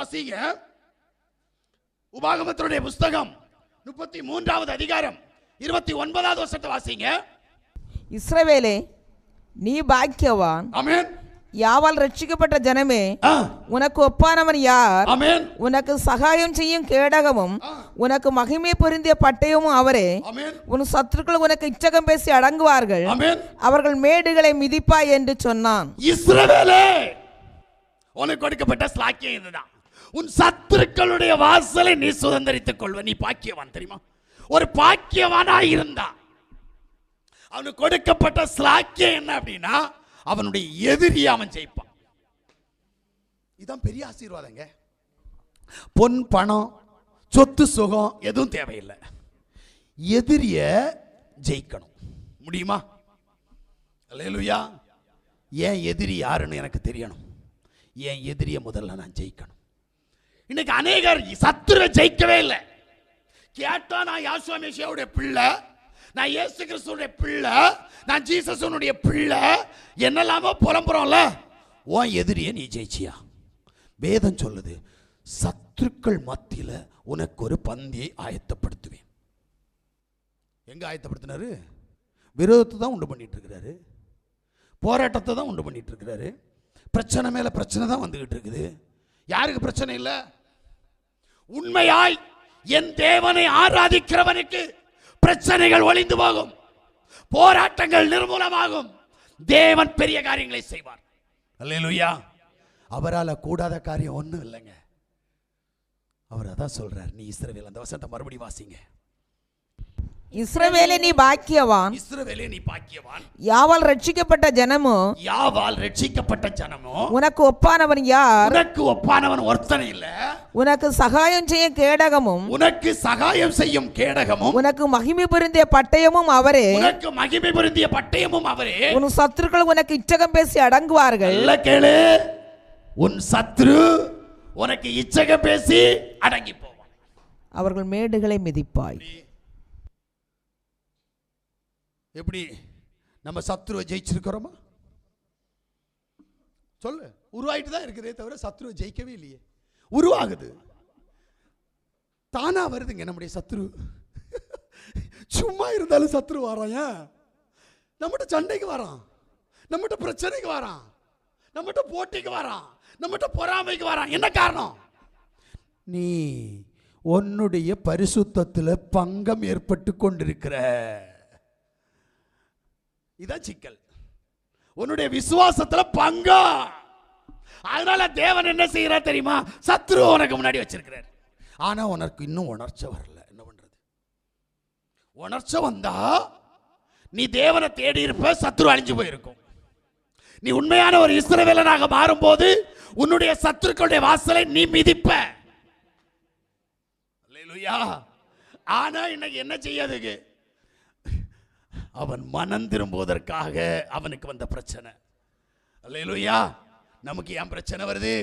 வாசிங்க. உபாகமத்தினுடைய புஸ்தகம் 33வது அதிகாரம் 29வது வசனத்தை வாசிங்க. இஸ்ரவேலே, நீ பாக்கியவான். ஆமென். யாவால் ரட்சிக்கப்பட்ட ஜனமே, உனக்கு ஒப்பானவன் யார்? ஆமென். உனக்கு சகாயம் செய்யும் கேடகமும் உனக்கு மகிமை பொருந்திய பட்டயமும் அவரே. ஆமென். உன் சத்துருக்கள் உனக்கு இச்சகம் பேசி அடங்குவார்கள். ஆமென். அவர்கள் மேடுகளை மிதிப்பாய் என்று சொன்னான். இஸ்ரவேலே, உனக்கு கொடுக்கப்பட்ட ஸ்லாக்கியம் இதுதான். உன் சத்துருக்களுடைய வாசலை நீ சுதந்தரித்துக் கொள்வ. நீ பாக்கியவான் தெரியுமா? ஒரு பாக்கியவானா இருந்தா அவனுக்கு கொடுக்கப்பட்ட ஸ்லாக்கியம் என்ன அப்படின்னா, அவனுடைய எதிரியை அவன் ஜெயிப்பான். இதுதான் பெரிய ஆசீர்வாதங்க. பொன் பணம் சொத்து சுகம் எதுவும் தேவையில்லை. எதிரிய ஜெயிக்கணும். முடியுமா? அல்லேலூயா. ஏன் எதிரி யாருன்னு எனக்கு தெரியணும். என் எதிரியை முதல்ல நான் ஜெயிக்கணும். இன்னைக்கு அநேகர் சத்துருவை ஜெயிக்கவே இல்லை. கேட்டா நான் யாசுவா மேசியாவுடைய பிள்ளை, நான் இயேசு கிறிஸ்துவுடைய பிள்ளை, நான் ஜீசஸுடைய பிள்ளை, என்னெல்லாமோ புலம்புறோம்ல. உன் எதிரியை நீ ஜெயிச்சியா? வேதம் சொல்லுது, சத்துருக்கள் மத்தியில உனக்கு ஒரு பந்தியை ஆயத்தப்படுத்துவேன். எங்க ஆயத்தப்படுத்தினாரு? விரோதத்தை தான் உண்டு பண்ணிட்டு இருக்கிறாரு, போராட்டத்தை தான் உண்டு பண்ணிட்டு இருக்கிறாரு, பிரச்சனை மேல பிரச்சனை தான் வந்துகிட்டு இருக்குது. யாருக்கு பிரச்சனை இல்லை? உண்மையாய் என் தேவனை ஆராதிக்கிறவனுக்கு பிரச்சனைகள் ஒளிந்து போகும், போராட்டங்கள் நிர்மூலமாகும். தேவன் பெரிய காரியங்களை செய்வார். அல்லேலூயா. அவரால் கூடாத காரியம் ஒன்றும் இல்லைங்க. அவர் அதான் சொல்றார். நீ இஸ்ரவேல், அந்த வசனத்தை மறுபடியும் வாசிங்க. இஸ்ரவேலே, நீ பாக்கியவான். இஸ்ரவேலே, நீ பாக்கியவான். யாவால் ரட்சிக்கப்பட்ட ஜனமோ, யாவால் ரட்சிக்கப்பட்ட ஜனமோ, உனக்கு ஒப்பானவன் யார்? உனக்கு ஒப்பானவன் ஒருத்தன் இல்ல. உனக்கு சகாயம் செய்யும் கேடகமும் உனக்கு சகாயம் செய்யும் கேடகமும் உனக்கு மகிமை பொருந்திய பட்டயமும் அவரே. உனக்கு மகிமை பொருந்திய பட்டயமும் அவரே. உன் சத்துருக்கள் உனக்கு இச்சகம் பேசி அடங்குவார்கள். நல்ல கேளு. உன் சத்ரு உனக்கு இச்சகம் பேசி அடங்கி போவான். அவர்கள் மேடுகளை மிதிப்பாய். எப்படி நம்ம சத்ருவை ஜெயிச்சிருக்கிறோமா? சொல்லு. உருவாயிட்டு தான் இருக்குதே தவிர சத்ருவை ஜெயிக்கவே இல்லையே. உருவாகுது, தானா வருதுங்க நம்முடைய சத்ரு. சும்மா இருந்தாலும் சத்ரு வரான். நம்மகிட்ட சண்டைக்கு வரான், நம்மகிட்ட பிரச்சனைக்கு வரான், நம்மகிட்ட போட்டிக்கு வரான், நம்மகிட்ட பொறாமைக்கு வரான். என்ன காரணம்? நீ உன்னுடைய பரிசுத்தத்தில் பங்கம் ஏற்பட்டு கொண்டிருக்கிற. இதான் சிக்கல். உன்னுடைய விசுவாசத்துல பங்கம். அதனால தேவன் என்ன செய்யறா தெரியுமா? சத்ரு உனக்கு முன்னாடி வச்சிருக்கிறார். ஆனா உனக்கு இன்னும் உணர்ச்சி வரல. என்ன பண்றது? உணர்ச்சி வந்தா நீ தேவனை தேடி இருப்ப, சத்ரு அழிஞ்சு போயிருக்கும். நீ உண்மையான ஒரு இஸ்ரவேலனாக மாறும்போது உன்னுடைய சத்துருக்களுடைய வாசலை நீ மிதிப்ப. அல்லேலூயா. ஆனா இன்னைக்கு என்ன செய்யாதுக்கு? அவன் மனம் திரும்புவதற்காக அவனுக்கு வந்த பிரச்சனை. அல்லேலூயா. நமக்கு ஏன் பிரச்சனை வருது?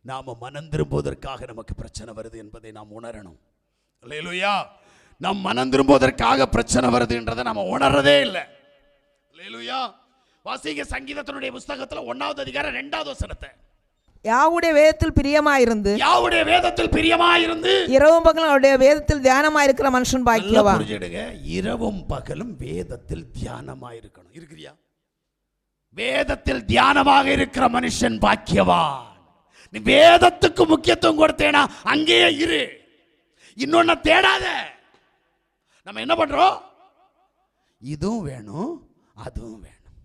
நாம மனம் திரும்புவதற்காக நமக்கு பிரச்சனை வருது என்பதை நாம் உணரணும். அல்லேலூயா. நம் மனம் திரும்புவதற்காக பிரச்சனை வருதுன்றதை நாம உணர்றதே இல்லை. அல்லேலூயா. வாசிங்க சங்கீதத்தினுடைய புஸ்தகத்துல 1வது அதிகாரம் 2வது வசனத்தை. யாவுடைய வேதத்தில் பிரியமாயிருந்து, யாவுடைய வேதத்தில் பிரியமாயிருந்து இரவும் பகலும் அவருடைய வேதத்தில் தியானமாயிருக்கிற மனுஷன் பாக்கியவான். புரிஞ்சிடுங்க. இரவும் பகலும் வேதத்தில் தியானமாயிருக்கணும். இருக்கிறியா? வேதத்தில் தியானமாக இருக்கிற மனுஷன் பாக்கியவான். நீ வேதத்துக்கு முக்கியத்துவம் கொடுத்தேனா அங்கேயே இரு, இன்னொன்னு தேடாத. நம்ம என்ன பண்றோம்? இதுவும் வேணும் அதுவும் வேணும்.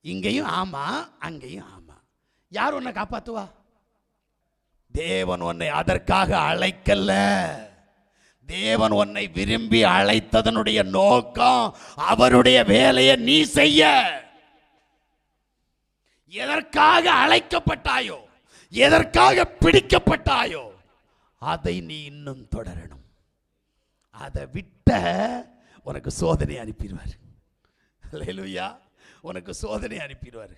இங்கேயும் ஆமா அங்கேயும் ஆமா. யார் உன்னை காப்பாத்துவா? தேவன் உன்னை அதற்காக அழைக்கல. தேவன் உன்னை விரும்பி அழைத்ததனுடைய நோக்கம் அவருடைய வேலையை நீ செய்ய. எதற்காக அழைக்கப்பட்டாயோ, எதற்காக பிடிக்கப்பட்டாயோ அதை நீ இன்னும் தொடரணும். அதை விட்ட உனக்கு சோதனை அனுப்பிடுவார். அல்லேலூயா. உனக்கு சோதனை அனுப்பிடுவார்.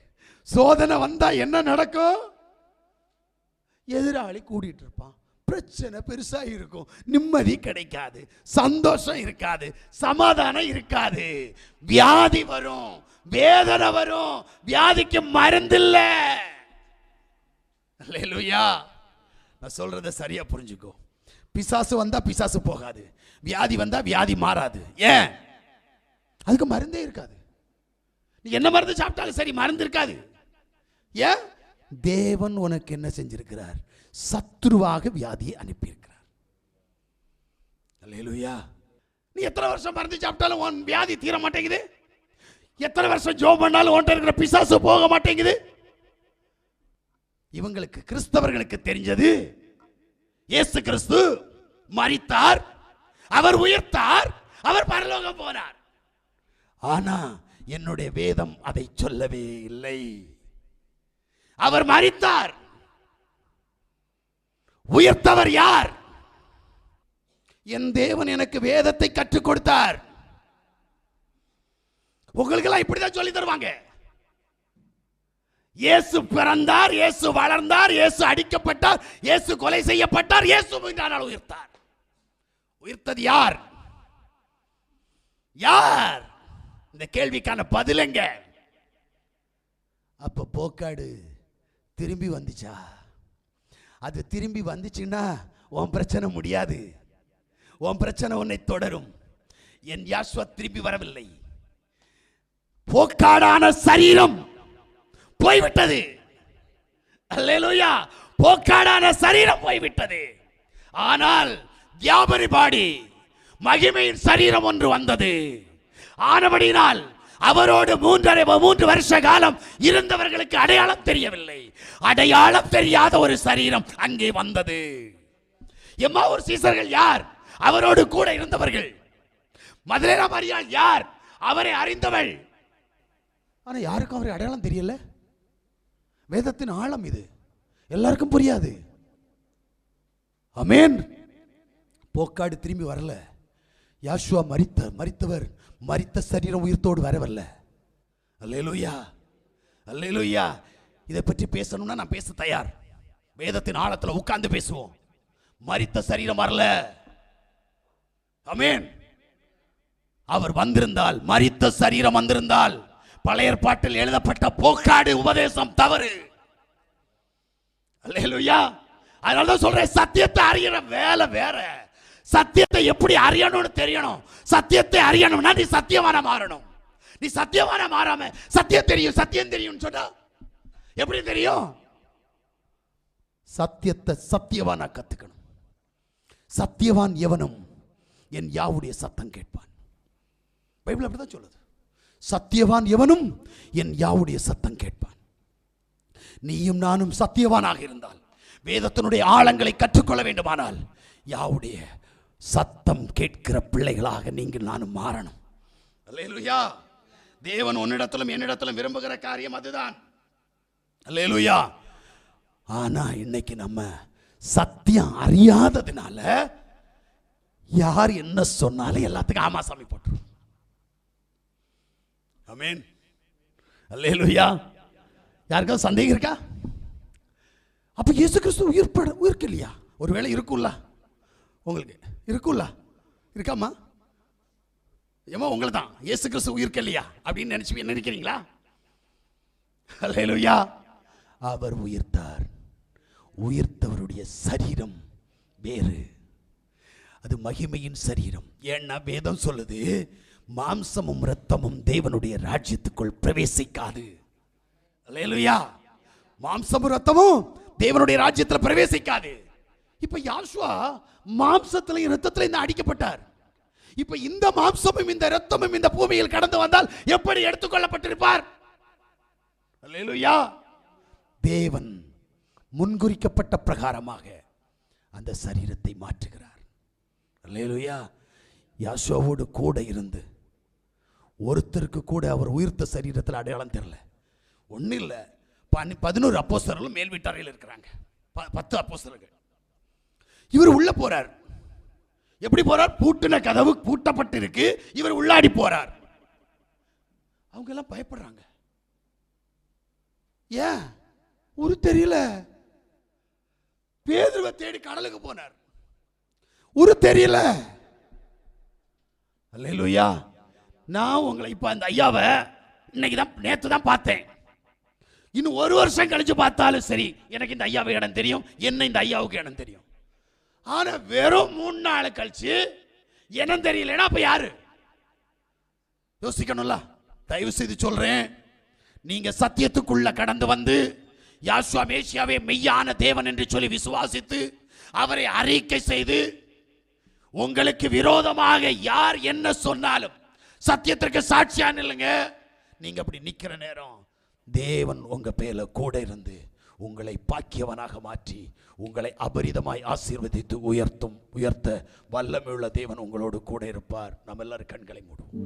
சோதனை வந்தா என்ன நடக்கும்? எதிராளி கூடிட்டு இருப்பான், பிரச்சனை பெருசா இருக்கும், நிம்மதி கிடைக்காது, சந்தோஷம் இருக்காது, சமாதானம் இருக்காது, வியாதி வரும், வேதனை வரும். வியாதிக்கு மருந்து இல்ல. அல்லேலூயா. நான் சொல்றத சரியா புரிஞ்சுக்கோ. பிசாசு வந்தா பிசாசு போகாது, வியாதி வந்தா வியாதி மாறாது. ஏன்? அதுக்கு மருந்தே இருக்காது. நீ என்ன மருந்து சாப்பிட்டாலும் சரி, மருந்து இருக்காது. ஏன்? தேவன் உனக்கு என்ன செஞ்சிருக்கிறார்? சத்துருவாக வியாதியை அனுப்பியிருக்கிறார். அல்லேலூயா. நீ எத்தனை வருஷம் மருந்து சாப்பிட்டாலும் உன் வியாதி தீர மாட்டேங்குது. எத்தனை வருஷம் ஜெபம் பண்ணாலும் உன்கிட்ட இருக்கிற பிசாசு போக மாட்டேங்குது. இவங்களுக்கு, கிறிஸ்தவர்களுக்கு தெரிஞ்சது இயேசு கிறிஸ்து மரித்தார், அவர் உயிர்த்தார், அவர் பரலோகம் போனார். ஆனா என்னுடைய வேதம் அதை சொல்லவே இல்லை. அவர் மரித்தார், உயிர்த்தவர் யார்? என் தேவன் எனக்கு வேதத்தை கற்றுக் கொடுத்தார். உங்களுக்கெல்லாம் இப்படிதான் சொல்லி தருவாங்க. இயேசு பிறந்தார், இயேசு வளர்ந்தார், இயேசு அடிக்கப்பட்டார், இயேசு கொலை செய்யப்பட்டார், இயேசு மூன்றாம் உயிர்த்தார். உயிர்த்தது யார்? யார்? இந்த கேள்விக்கான பதில் எங்க? அப்ப போக்காடு திரும்பி வந்துச்சா? அது திரும்பி வந்துச்சுன்னா உன் பிரச்சனை முடியாது, உன் பிரச்சனை உன்னை தொடரும். என் யாசுவா திரும்பி வரவில்லை. போக்காடான சரீரம் போய்விட்டது. அல்லேலூயா. போக்காடான சரீரம் போய்விட்டது. ஆனால் வியாபாரி பாடி மகிமையின் சரீரம் ஒன்று வந்தது. ஆனபடினால் அவரோடு 3 வருஷ காலம் இருந்தவர்களுக்கு அடையாளம் தெரியவில்லை. அடையாளம் தெரியாத ஒரு சரீரம் அங்கே வந்தது. எம்மாவூர் சீசர்கள் யார்? அவரோடு கூட இருந்தவர்கள். மதலேனா மரியாள் யார்? அவரை அறிந்தவள். ஆனா யாருக்கும் அவரை அடையாளம் தெரியல. வேதத்தின் ஆழம் இது, எல்லாருக்கும் புரியாது. ஆமென். போக்காடு திரும்பி வரல. யாசுவா மரித்தவர் மரித்த சரீரம் உயிர்த்தோடு வரவல்ல. அல்லேலூயா, அல்லேலூயா. இதை பற்றி பேசணும்னா நான் பேச தயார். வேதத்தின் ஆழத்தில் உட்கார்ந்து பேசுவோம். மரித்த சரீரம் வரல. ஆமென். அவர் வந்திருந்தால், மரித்த சரீரம் வந்திருந்தால், பழைய ஏற்பாட்டில் எழுதப்பட்ட போக்காடு உபதேசம் தவறு. அல்லேலூயா. அதனால தான் சொல்றேன், சத்தியத்தை அறியற வேலை வேற, சத்தியத்தை எப்படி அறியணும்னு தெரியணும். சத்தியத்தை அறியணும்னா நீ சத்தியவான மாறணும். நீ சத்தியவான மாறாம சத்தியம் தெரியும் சத்தியம் தெரியும் சொன்னா எப்படி தெரியும்? சத்தியத்தை சத்தியவானா கத்துக்கணும். சத்தியவான் எவனும் என் யாவுடைய சத்தம் கேட்பான். பைபிள் அப்படிதான் சொல்லுது. சத்தியவான் எவனும் என் யாவுடைய சத்தம் கேட்பான். நீயும் நானும் சத்தியவானாக இருந்தால், வேதத்தினுடைய ஆழங்களை கற்றுக்கொள்ள வேண்டுமானால், யாவுடைய சத்தம் கேட்கிற பிள்ளைகளாக நீங்கள் நானும் மாறணும். அல்லேலூயா. தேவன் உன்னிடத்திலும் என்னிடத்திலும் விரும்புகிற காரியம் அதுதான். அல்லேலூயா. ஆனா இன்னைக்கு நம்ம சத்தியம் அறியாததுனால யார் என்ன சொன்னாலும் எல்லாத்துக்கும் ஆமா சாமி போட்டுரும். ஆமென். அல்லேலூயா. யாருக்காவது சந்தேகம் இருக்கா? அப்ப இயேசு கிறிஸ்து உயிர்க்கு இல்லையா? ஒருவேளை இருக்குல்ல, உங்களுக்கு இருக்குல்ல, இருக்காமா? ஏமா உங்களை தான் இயேசு கிறிஸ்து உயிர்க்கு இல்லையா அப்படின்னு நினைக்கிறீங்களா? அல்லேலூயா. அவர் உயிர்த்தார். உயிர்த்தவருடைய சரீரம் வேறு, அது மகிமையின் சரீரம். ஏன்னா வேதம் சொல்லுது, மாம்சமும் இரத்தமும் தேவனுடைய ராஜ்யத்துக்குள் பிரவேசிக்காது. அல்லேலூயா. மாம்சமும் இரத்தமும் தேவனுடைய ராஜ்யத்தில் பிரவேசிக்காது. இப்ப யாசுவா மாம்சத்திலையும் இரத்தத்திலையும் அடிக்கப்பட்டார். இப்ப இந்த மாம்சமும் இந்த இரத்தமும் இந்த பூமியில் கடந்து வந்தால் எப்படி எடுத்துக்கொள்ளப்பட்டிருப்பார்? அல்லேலூயா. தேவன் முன்குறிக்கப்பட்ட பிரகாரமாக அந்த சரீரத்தை மாற்றுகிறார். அல்லேலூயா. யாசுவாவோடு கூட இருந்து ஒருத்தருக்கு கூட அவர் உயிர்த்த சரீரத்தில் அடையாளம் தெரியல. ஒன்றும் இல்லை, 11 அப்போஸ்தலர்களும் மேல் வீட்டாரையில் இருக்கிறாங்க. 10 அப்போஸ்தலர்கள். இவர் உள்ள போறார். எப்படி போறார்? பூட்டின கதவு பூட்டப்பட்டு இருக்கு, இவர் உள்ளாடி போறார். அவங்க எல்லாம் பயப்படுறாங்க. ஏன்? ஒரு தெரியல. பேதுருவை தேடி கடலுக்கு போனார். ஒரு தெரியல. அல்லேலூயா. நான் உங்களை இப்ப அந்த ஐயாவை இன்னைக்கு தான் நேத்து தான் பார்த்தேன். இன்னும் 1 வருஷம் கழிச்சு பார்த்தாலும் சரி, எனக்கு இந்த ஐயாவுக்கு இடம் தெரியும், என்ன இந்த ஐயாவுக்கு இடம் தெரியும். ஆனா வெறும் 3 நாள் கழிச்சு இனம் தெரியலன்னா அப்ப யாரு? யோசிக்கணும்ல. தயவு செய்து சொல்றேன், நீங்க சத்தியத்துக்குள்ள கடந்து வந்து யாசுவா மேசியாவே மெய்யான தேவன் என்று சொல்லி விசுவாசித்து அவரை அறிக்கை செய்து, உங்களுக்கு விரோதமாக யார் என்ன சொன்னாலும் சத்தியத்திற்கு சாட்சியா நில்லுங்க. நீங்க அப்படி நிக்கிற நேரம் தேவன் உங்க பேர்ல கூட இருந்து உங்களை பாக்கியவனாக மாற்றி உங்களை அபரிதமாய் ஆசீர்வதித்து உயர்த்த வல்லமையுள்ள தேவன் உங்களோடு கூட இருப்பார். நம்ம எல்லாரும் கண்களை மூடுவோம்.